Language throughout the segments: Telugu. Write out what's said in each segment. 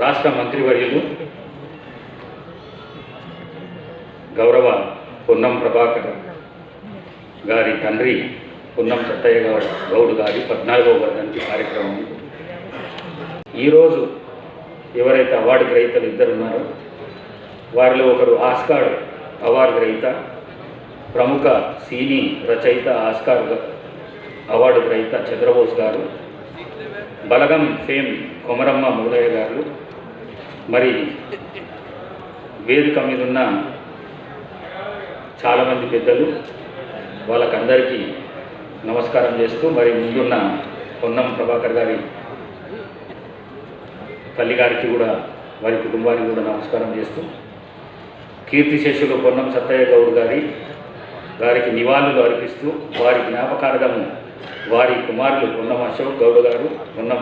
రాష్ట్ర మంత్రివర్యులు గౌరవ పొన్నం ప్రభాకర్ గారి తండ్రి పొన్నం సత్తయ్య గౌడ్ గారి 14వ వర్ధంతి కార్యక్రమం. ఈరోజు ఎవరైతే అవార్డు గ్రహీతలు ఇద్దరు ఉన్నారో వారిలో ఒకరు ఆస్కార్ అవార్డు గ్రహీత, ప్రముఖ సినీ రచయిత, ఆస్కార్ అవార్డు గ్రహీత చంద్రబోస్ గారు, బలగం ఫేమ్ కొమరమ్మ మొగలయ్య గారు, మరి వేదిక మీద ఉన్న చాలామంది పెద్దలు, వాళ్ళకందరికీ నమస్కారం చేస్తూ, మరి ముందున్న పొన్నం ప్రభాకర్ గారి తల్లి గారికి కూడా, వారి కుటుంబానికి కూడా నమస్కారం చేస్తూ, కీర్తిశేషులు పొన్నం సత్తయ్య గౌడ్ గారికి నివాళులు అర్పిస్తూ, వారి జ్ఞాపకార్థము వారి కుమారులు పొన్నం అశోక్ గౌడ్ గారు, పొన్నం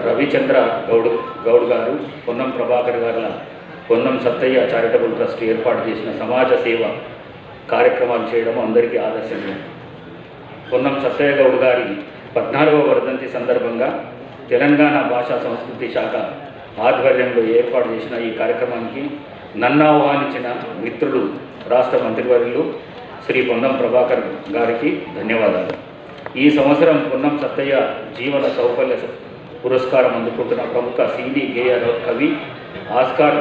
రవిచంద్ర గౌడ్ గారు, పొన్నం ప్రభాకర్ గారు పొన్నం సత్తయ్య చారిటబుల్ ట్రస్ట్ ఏర్పాటు చేసిన సమాజ సేవ కార్యక్రమాలు చేయడం అందరికీ ఆదర్శంగా. పొన్నం సత్తయ్య గౌడ్ గారి 14వ వర్ధంతి సందర్భంగా తెలంగాణ భాషా సంస్కృతి శాఖ ఆధ్వర్యంలో ఏర్పాటు చేసిన ఈ కార్యక్రమానికి నన్ను ఆహ్వానించిన మిత్రుడు రాష్ట్ర మంత్రివర్యులు శ్రీ పొన్నం ప్రభాకర్ గారికి ధన్యవాదాలు. ఈ సంవత్సరం పొన్నం సత్తయ్య జీవన సౌకర్య పురస్కారం అందుకుంటున్న ప్రముఖ సినీ గేయ కవి, ఆస్కార్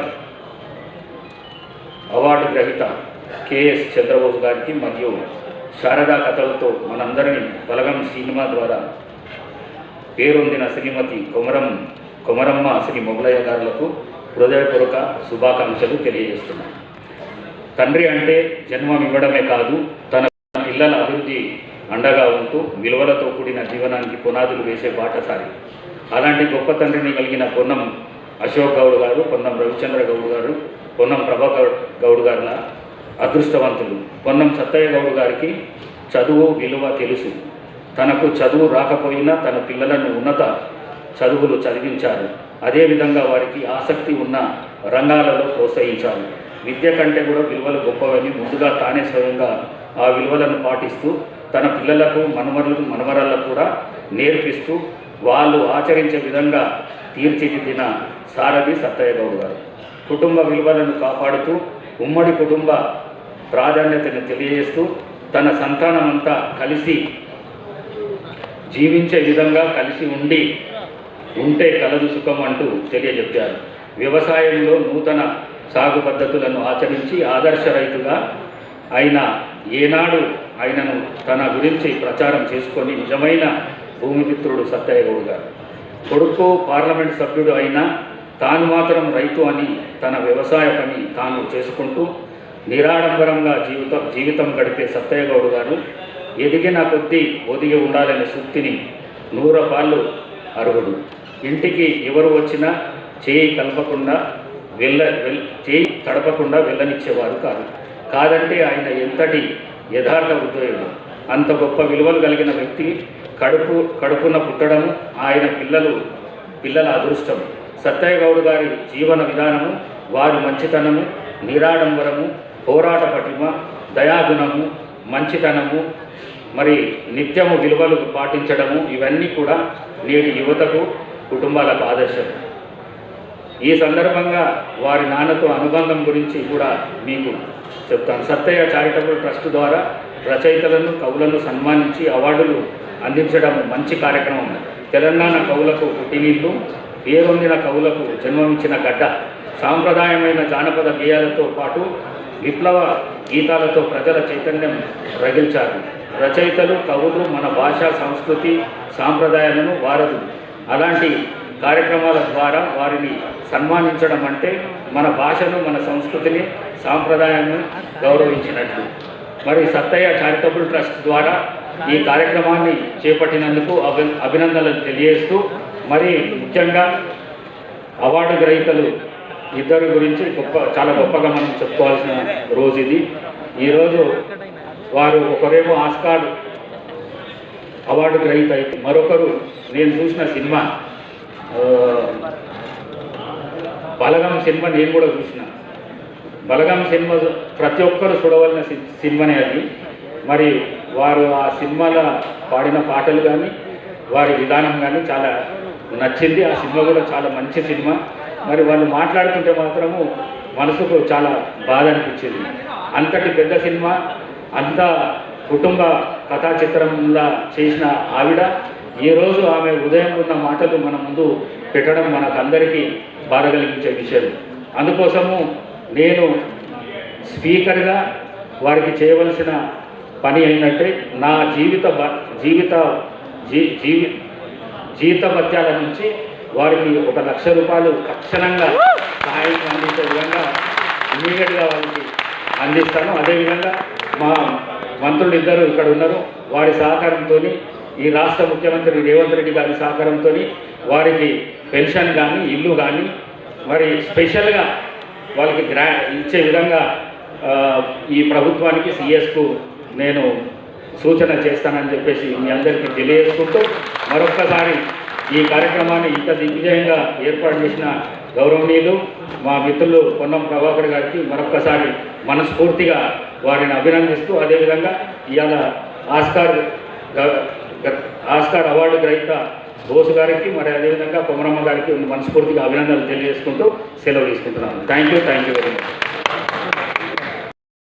అవార్డు గ్రహీత కెఎస్ చంద్రబోస్ గారికి మరియు శారదా కథలతో మనందరినీ బలగం సినిమా ద్వారా పేరొందిన శ్రీమతి కొమరమ్మ శ్రీ మొగలయ్య గారులకు హృదయపూర్వక శుభాకాంక్షలు తెలియజేస్తున్నాను. తండ్రి అంటే జన్మం ఇవ్వడమే కాదు, తన పిల్లల అభివృద్ధి అండగా ఉంటూ విలువలతో కూడిన జీవనానికి పునాదులు వేసే బాటసారి. అలాంటి గొప్ప తండ్రిని కలిగిన పొన్నం అశోక్ గౌడ్ గారు, పొన్నం రవిచంద్ర గౌడ్ గారు, పొన్నం ప్రభాకర్ గౌడ్ గారుల అదృష్టవంతులు. పొన్నం సత్తయ్య గౌడ్ గారికి చదువు విలువ తెలుసు. తనకు చదువు రాకపోయినా తన పిల్లలను ఉన్నత చదువులు చదివించారు. అదేవిధంగా వారికి ఆసక్తి ఉన్న రంగాలలో ప్రోత్సహించారు. విద్య కంటే కూడా విలువలు గొప్పవని ముందుగా తానే స్వయంగా ఆ విలువలను పాటిస్తూ తన పిల్లలకు మనమరాళ్ళకు కూడా నేర్పిస్తూ వాళ్ళు ఆచరించే విధంగా తీర్చిదిద్దిన సారథి సత్తయ్య గౌడ్ గారు. కుటుంబ విలువలను కాపాడుతూ ఉమ్మడి కుటుంబ ప్రాధాన్యతను తెలియజేస్తూ తన సంతానమంతా కలిసి జీవించే విధంగా కలిసి ఉంటే కలదు సుఖం అంటూ తెలియజెప్పారు. వ్యవసాయంలో నూతన సాగు పద్ధతులను ఆచరించి ఆదర్శ రైతుగా ఏనాడు ఆయనను తన గురించి ప్రచారం చేసుకొని నిజమైన భూమిపుత్రుడు సత్తయ్య గౌడ్ గారు. కొడుకు పార్లమెంట్ సభ్యుడు అయినా తాను మాత్రం రైతు అని తన వ్యవసాయ పని తాను చేసుకుంటూ నిరాడంబరంగా జీవితం గడిపే సత్తయ్య గౌడ్ గారు ఎదిగిన కొద్దీ ఒదిగి ఉండాలనే సూక్తిని 100 పాళ్ళు అర్హుడు. ఇంటికి ఎవరు వచ్చినా చేయి తడపకుండా వెళ్ళనిచ్చేవారు కాదంటే ఆయన ఎంతటి యథార్థ ఉద్యోగుడు. అంత గొప్ప విలువలు కలిగిన వ్యక్తి కడుపున పుట్టడం ఆయన పిల్లల అదృష్టం. సత్తయ్య గౌడ్ గారి జీవన విధానము, వారి మంచితనము, నిరాడంబరము, పోరాట పటిమ, దయాగుణము, మంచితనము, మరి నిత్యము విలువలు పాటించడము, ఇవన్నీ కూడా నేటి యువతకు, కుటుంబాలకు ఆదర్శం. ఈ సందర్భంగా వారి నాన్నతో అనుబంధం గురించి కూడా మీకు చెప్తాను. సత్తయ్య చారిటబుల్ ట్రస్ట్ ద్వారా రచయితలను, కవులను సన్మానించి అవార్డులు అందించడం మంచి కార్యక్రమం. తెలంగాణ కవులకు పుట్టినీళ్ళు, పేరొందిన కవులకు జన్మమిచ్చిన గడ్డ. సాంప్రదాయమైన జానపద గేయాలతో పాటు విప్లవ గీతాలతో ప్రజల చైతన్యం రగిల్చారు. రచయితలు, కవులు మన భాషా సంస్కృతి సాంప్రదాయాలను వారదు. అలాంటి కార్యక్రమాల ద్వారా వారిని సన్మానించడం అంటే మన భాషను, మన సంస్కృతిని, సాంప్రదాయాన్ని గౌరవించినట్లు. మరి సత్తయ్య చారిటబుల్ ట్రస్ట్ ద్వారా ఈ కార్యక్రమాన్ని చేపట్టినందుకు అభినందనలు తెలియజేస్తూ, మరి ముఖ్యంగా అవార్డు గ్రహీతలు ఇద్దరు గురించి చాలా గొప్పగా మనం చెప్పుకోవాల్సిన రోజు ఇది. ఈరోజు వారు ఒకరేమో ఆస్కార్ అవార్డు గ్రహీత అయితే, మరొకరు నేను చూసిన సినిమా బలగం సినిమా నేను కూడా చూసిన. బలగం సినిమా ప్రతి ఒక్కరు చూడవలసిన సినిమానే అది. మరి వారు ఆ సినిమాలో పాడిన పాటలు కానీ వారి విధానం కానీ చాలా నచ్చింది. ఆ సినిమా కూడా చాలా మంచి సినిమా. మరి వాళ్ళు మాట్లాడుతుంటే మాత్రము మనసుకు చాలా బాధ అనిపించింది. అంతటి పెద్ద సినిమా, అంత కుటుంబ కథా చిత్రంలా చేసిన ఆవిడ ఈరోజు ఆమె ఉదయం ఉన్న మాటలు మన ముందు పెట్టడం మనకందరికీ బాధ కలిగించే విషయం. అందుకోసము నేను స్పీకర్గా వారికి చేయవలసిన పని ఏంటంటే నా జీవితభత్యాల నుంచి వారికి 1,00,000 రూపాయలు తక్షణంగా సహాయం అందించే విధంగా ఇమీడియట్గా వాళ్ళకి అందిస్తాను. అదేవిధంగా మా మంత్రులు ఇద్దరు ఇక్కడ ఉన్నారు, వారి సహకారంతో, ఈ రాష్ట్ర ముఖ్యమంత్రి రేవంత్ రెడ్డి గారి సహకారంతో వారికి పెన్షన్ కానీ ఇల్లు కానీ మరి స్పెషల్గా వాళ్ళకి ఇచ్చే విధంగా ఈ ప్రభుత్వానికి సిఎస్కు నేను సూచన చేస్తానని చెప్పేసి మీ అందరికీ తెలియజేసుకుంటూ మరొక్కసారి ఈ కార్యక్రమాన్ని ఇంత దిగ్విజయంగా ఏర్పాటు చేసిన గౌరవనీయులు మా మిత్రులు పొన్నం ప్రభాకర్ గారికి మరొక్కసారి మనస్ఫూర్తిగా వారిని అభినందిస్తూ, అదేవిధంగా ఇవాళ ఆస్కార్ అవార్డు గ్రహీత బోసు గారికి మరి అదేవిధంగా కొమరమ్మ గారికి మనస్ఫూర్తిగా అభినందనలు తెలియజేసుకుంటూ సెలవు తీసుకుంటున్నాను. Thank you very much.